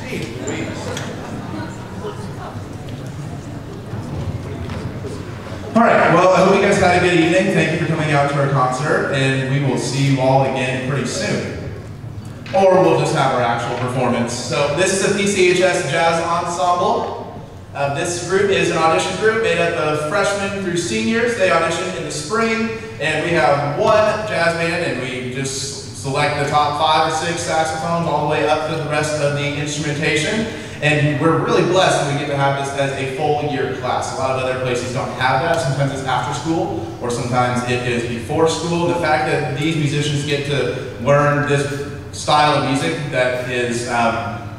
All right, well, I hope you guys had a good evening. Thank you for coming out to our concert, and we will see you all again pretty soon. Or we'll just have our actual performance. So this is a PCHS Jazz Ensemble. This group is an audition group made up of freshmen through seniors. They audition in the spring, and we have one jazz band, and we just select the top 5 or 6 saxophones all the way up to the rest of the instrumentation. And we're really blessed that we get to have this as a full year class. A lot of other places don't have that. Sometimes it's after school, or sometimes it is before school. The fact that these musicians get to learn this style of music that is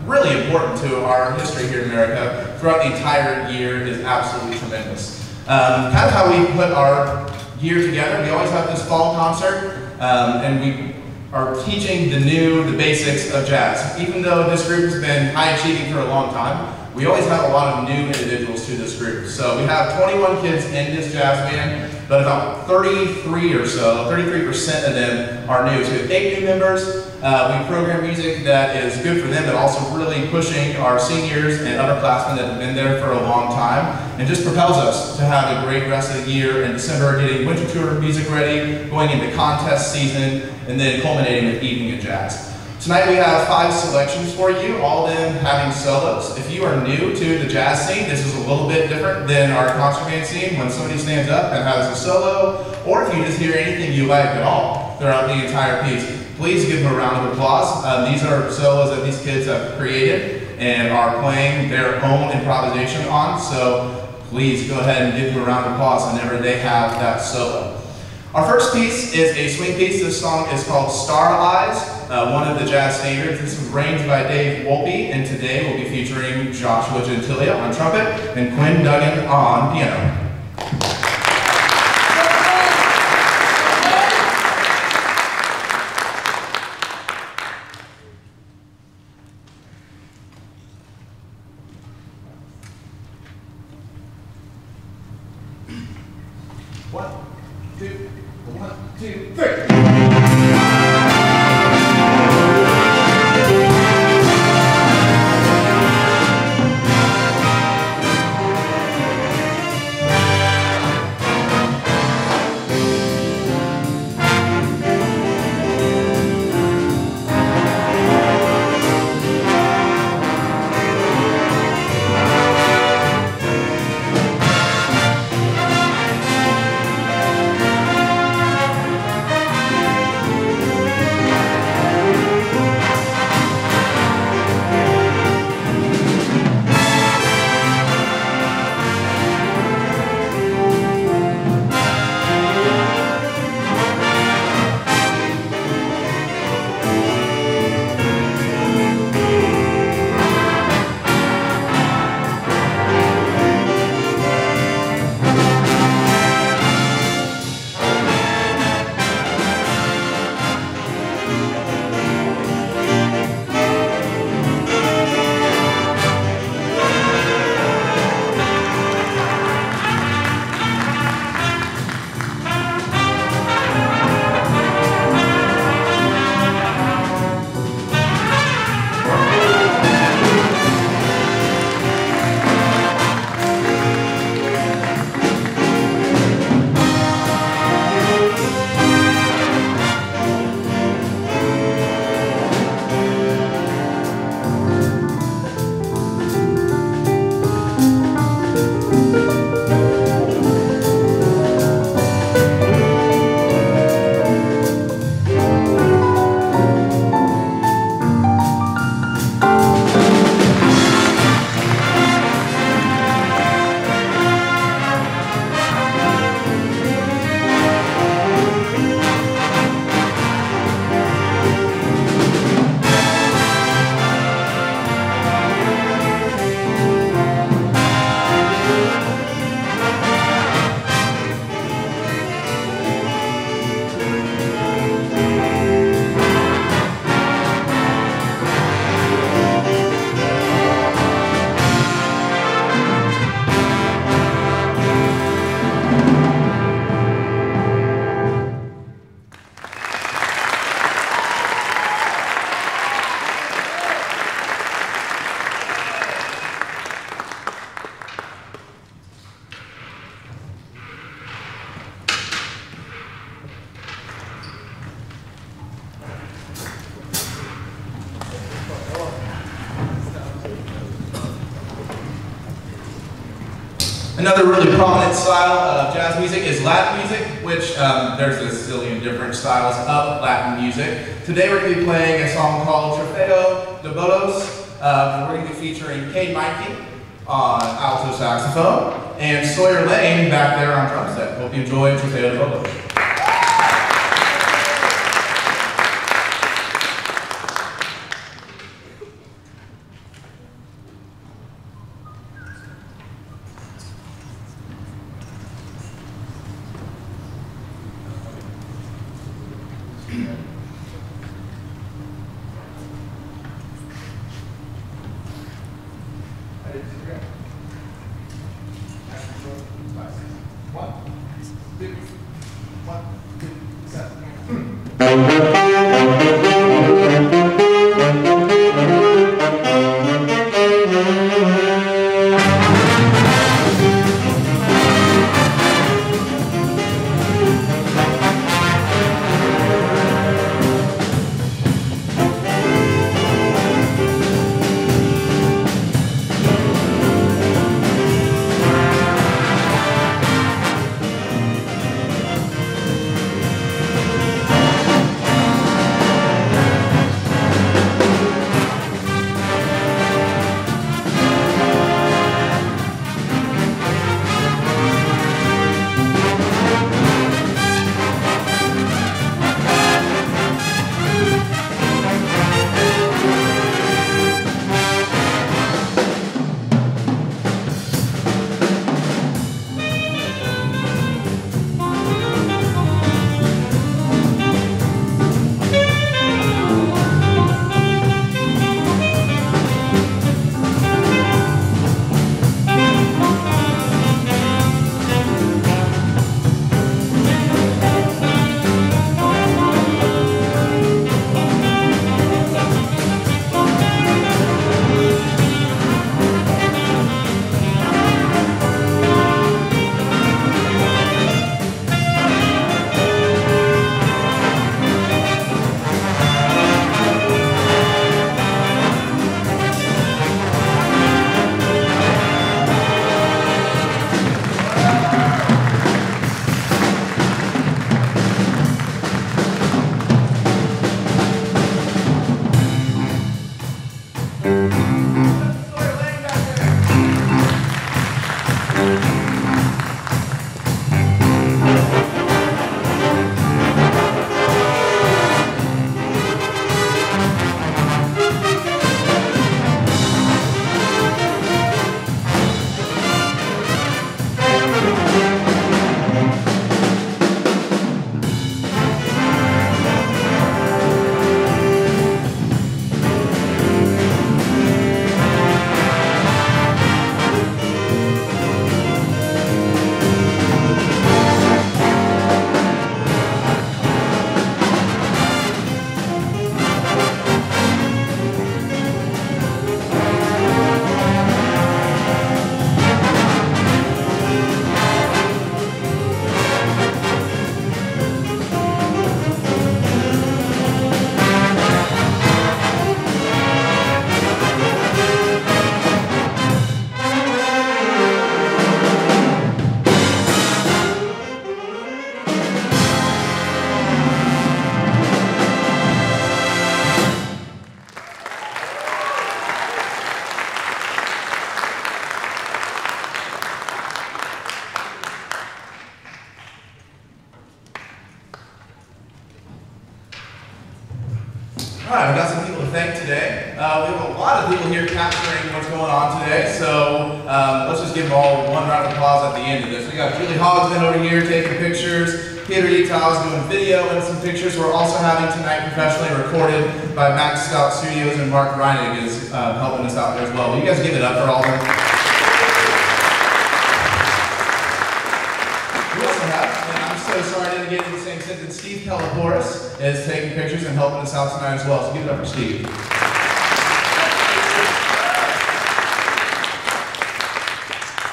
really important to our history here in America throughout the entire year is absolutely tremendous. Kind of how we put our year together. We always have this fall concert, and we are teaching the basics of jazz. Even though this group has been high achieving for a long time, we always have a lot of new individuals to this group. So we have 21 kids in this jazz band, but about 33 or so, 33% of them are new. So we have 8 new members. We program music that is good for them, but also really pushing our seniors and upperclassmen that have been there for a long time, and just propels us to have a great rest of the year in December, getting winter tour music ready, going into contest season, and then culminating with Evening of Jazz. Tonight we have 5 selections for you, all of them having solos. If you are new to the jazz scene, this is a little bit different than our concert band scene when somebody stands up and has a solo, or if you just hear anything you like at all throughout the entire piece. Please give them a round of applause. These are solos that these kids have created and are playing their own improvisation on, so please go ahead and give them a round of applause whenever they have that solo. Our first piece is a swing piece. This song is called Star Eyes, one of the jazz favorites. This was arranged by Dave Wolpe, and today we'll be featuring Joshua Gentilia on trumpet and Quinn Duggan on piano. 1, 2, 1, 2, 3. Another really prominent style of jazz music is Latin music, which there's a zillion different styles of Latin music. Today we're going to be playing a song called Trofeo de Bolos. We're going to be featuring Kay Mikey on alto saxophone and Sawyer Lane back there on drum set. Hope you enjoy Trofeo de Bolos. All right, we've got some people to thank today. We have a lot of people here capturing what's going on today, so let's just give them all one round of applause at the end of this. We got Julie Hogsman over here taking pictures, Peter Details doing video and some pictures. We're also having tonight professionally recorded by Max Scout Studios, and Mark Reinig is helping us out there as well. Will you guys give it up for all of them? We also have, and I'm so sorry I didn't get into the same sentence, Steve Kelliporis is taking pictures and helping us out tonight as well, so give it up for Steve.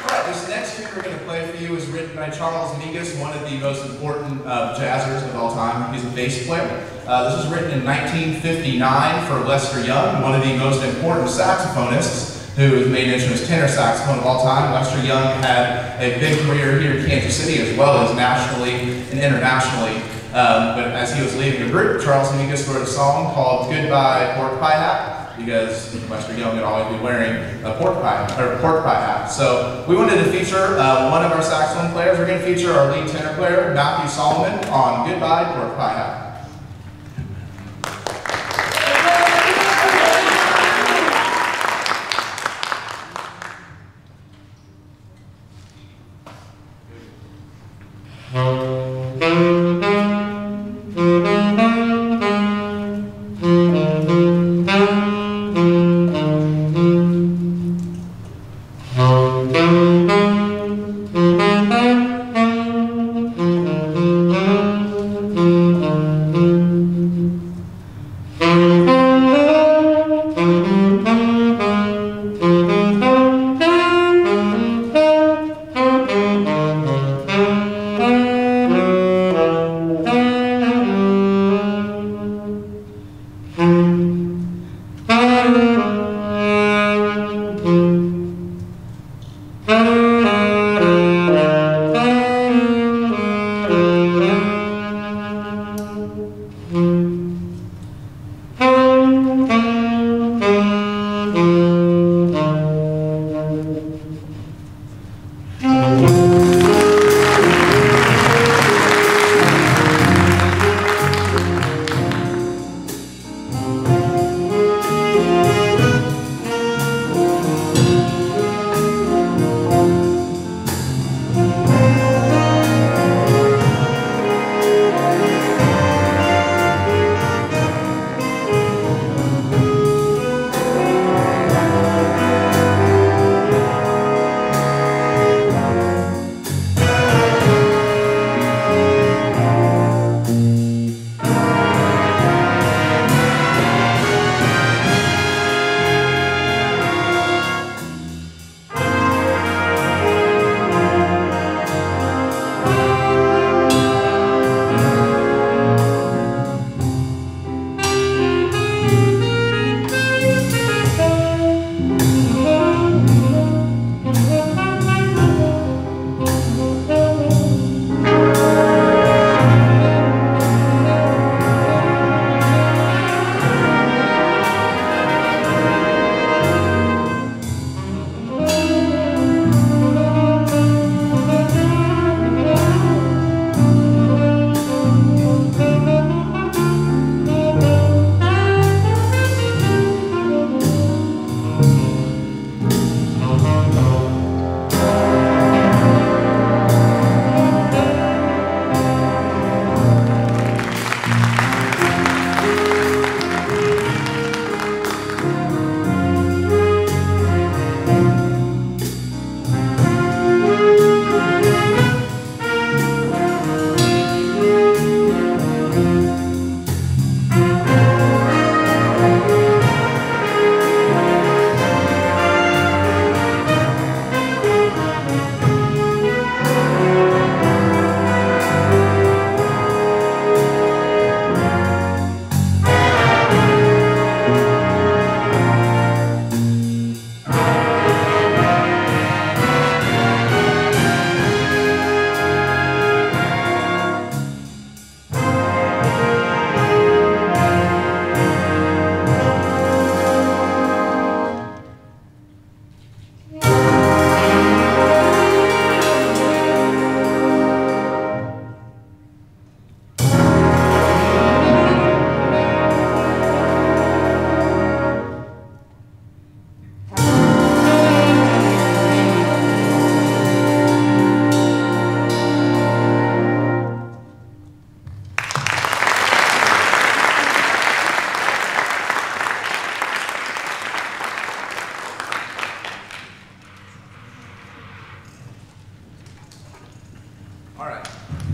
Alright, this next tune we're going to play for you is written by Charles Mingus, one of the most important jazzers of all time. He's a bass player. This was written in 1959 for Lester Young, one of the most important saxophonists whose main instrument is tenor saxophone of all time. Lester Young had a big career here in Kansas City as well as nationally and internationally. But as he was leaving the group, Charles Mingus wrote a song called Goodbye Pork Pie Hat, because Lester Young would always be wearing a pork pie hat. So we wanted to feature one of our saxophone players. We're going to feature our lead tenor player, Matthew Solomon, on Goodbye Pork Pie Hat.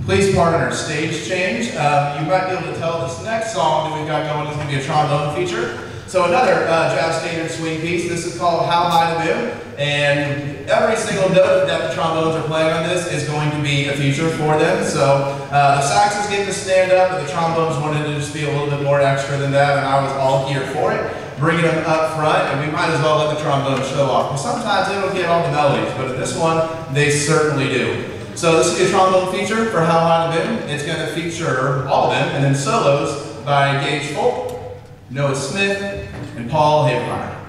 Please pardon our stage change. You might be able to tell this next song that we've got going is going to be a trombone feature. So another jazz standard swing piece. This is called How High the Moon. And every single note that the trombones are playing on this is going to be a feature for them. So the saxes get to stand up, but the trombones wanted to just be a little bit more extra than that, and I was all here for it. bringing them up front, and we might as well let the trombone show off. Because sometimes they don't get all the melodies, but in this one, they certainly do. So this is a trombone feature for How High the Moon. It's going to feature all of them, and then solos by Gage Folk, Noah Smith, and Paul Habermeyer.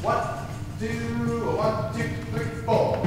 One, two, three, four.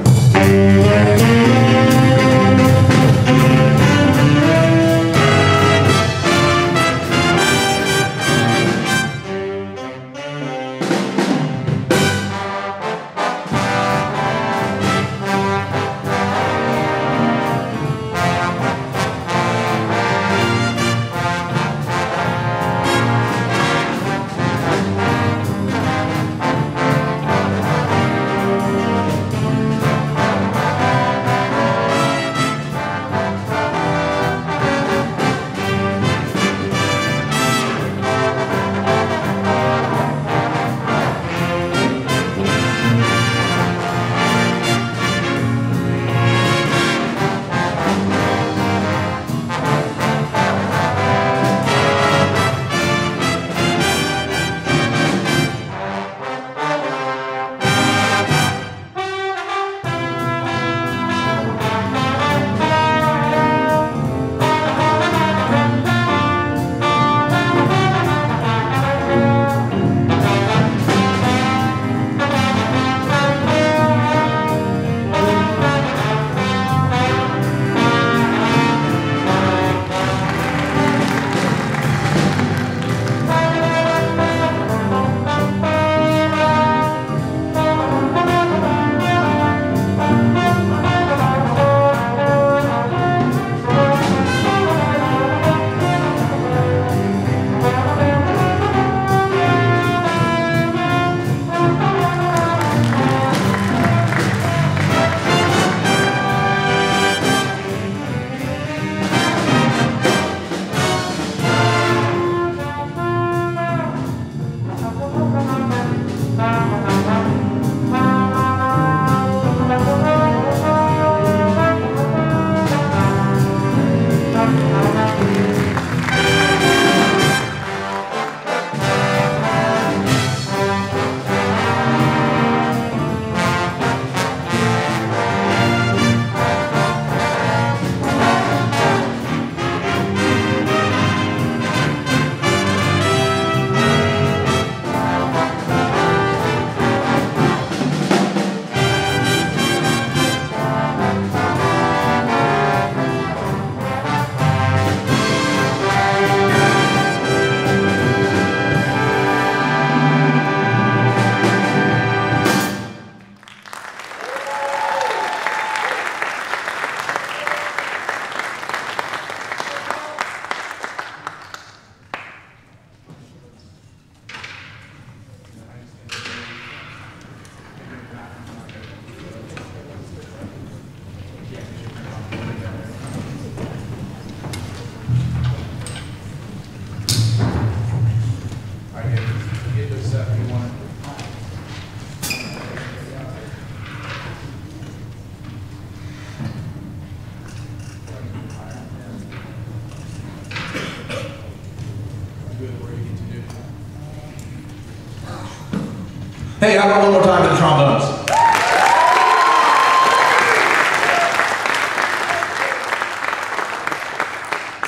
Hey, how about one more time to the trombones?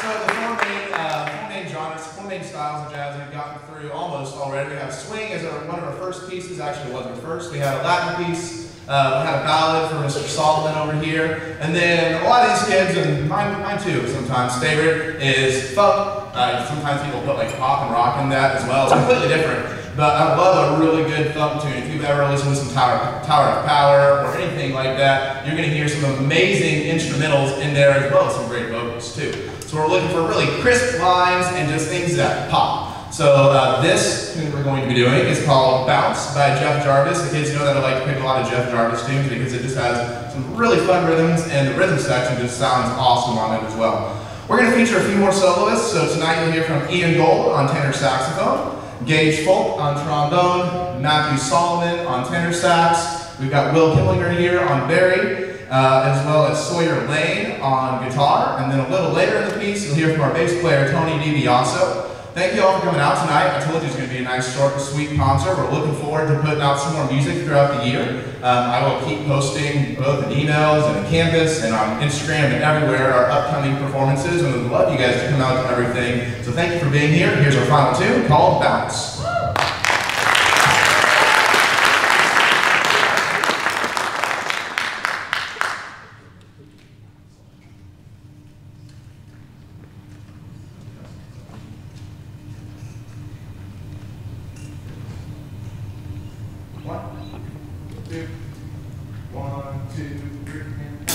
So the four main styles of jazz we've gotten through almost already. We have swing as one of our first pieces. Actually, it wasn't our first. We had a Latin piece, We had a ballad for Mr. Solomon over here. And then a lot of these kids, and mine too sometimes, favorite is funk. Sometimes people put like pop and rock in that as well. It's completely different. But I love a really good funk tune. If you've ever listened to some Tower of Power or anything like that, you're going to hear some amazing instrumentals in there as well as some great vocals too. So we're looking for really crisp lines and just things that pop. So this tune we're going to be doing is called Bounce by Jeff Jarvis. The kids know that I like to pick a lot of Jeff Jarvis tunes because it just has some really fun rhythms, and the rhythm section just sounds awesome on it as well. We're going to feature a few more soloists. So tonight you'll hear from Ian Gold on tenor saxophone, Gage Folk on trombone, Matthew Solomon on tenor sax. We've got Will Kimlinger here on bari, as well as Sawyer Lane on guitar. And then a little later in the piece, you'll hear from our bass player, Tony DiBiaso. Thank you all for coming out tonight. I told you it's going to be a nice, short, and sweet concert. We're looking forward to putting out some more music throughout the year. I will keep posting both in emails and in Canvas and on Instagram and everywhere our upcoming performances, and we'd love you guys to come out to everything. So thank you for being here. Here's our final tune called Bounce. One, two, three, and